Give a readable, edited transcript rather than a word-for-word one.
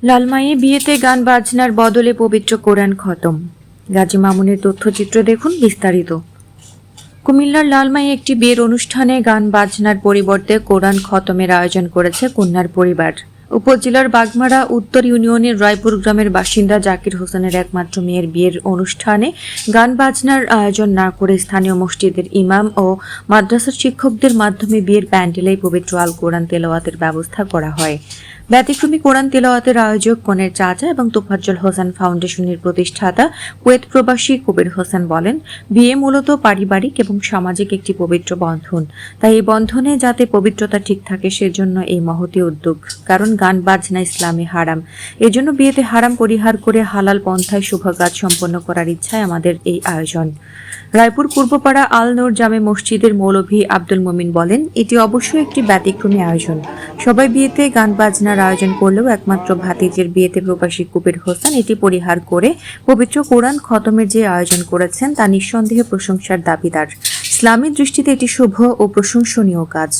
লালমাইয়ে বিয়েতে গান বাজনার বদলে পবিত্র কোরআন খতম। গাজী মামুনের তথ্যচিত্র দেখুন বিস্তারিত। কুমিল্লার লালমাইয়ে একটি বিয়ের অনুষ্ঠানে গান বাজনার পরিবর্তে কোরআন খতমের আয়োজন করেছে কন্যার পরিবার। উপজেলার বাগমারা উত্তর ইউনিয়নের রায়পুর গ্রামের বাসিন্দা জাকির হোসেনের একমাত্র মেয়ের বিয়ের অনুষ্ঠানে গান বাজনার আয়োজন না করে স্থানীয় মসজিদের ইমাম ও মাদ্রাসার শিক্ষকদের মাধ্যমে বিয়ের প্যান্ডেলেই পবিত্র আল কোরআন তেলাওয়াতের ব্যবস্থা করা হয়। ব্যতিক্রমী কোরআন তেলাওয়াতের আয়োজক কনের চাচা এবং তোফাজ্জল হোসেন ফাউন্ডেশনের প্রতিষ্ঠাতা কুয়েত প্রবাসী কবির হোসেন বলেন, বিয়ে মূলত পারিবারিক এবং সামাজিক একটি পবিত্র বন্ধন। তাই এই বন্ধনে যাতে পবিত্রতা ঠিক থাকে সেজন্য এই মহতী উদ্যোগ। কারণ গান বাজনা ইসলামে হারাম, এজন্য বিয়েতে হারাম পরিহার করে হালাল পন্থায় শুভ কাজ সম্পন্ন করার ইচ্ছায় আমাদের এই আয়োজন। রায়পুর পূর্বপাড়া আল নূর জামে মসজিদের মৌলভী আব্দুল মুমিন বলেন, এটি অবশ্যই একটি ব্যতিক্রমী আয়োজন। সবাই বিয়েতে গান বাজনার আয়োজন করলেও একমাত্র ভাতিজের বিয়েতে প্রবাসী কবির হোসেন এটি পরিহার করে পবিত্র কোরআন খতমের যে আয়োজন করেছেন তা নিঃসন্দেহে প্রশংসার দাবিদার। ইসলামী দৃষ্টিতে এটি শুভ ও প্রশংসনীয় কাজ।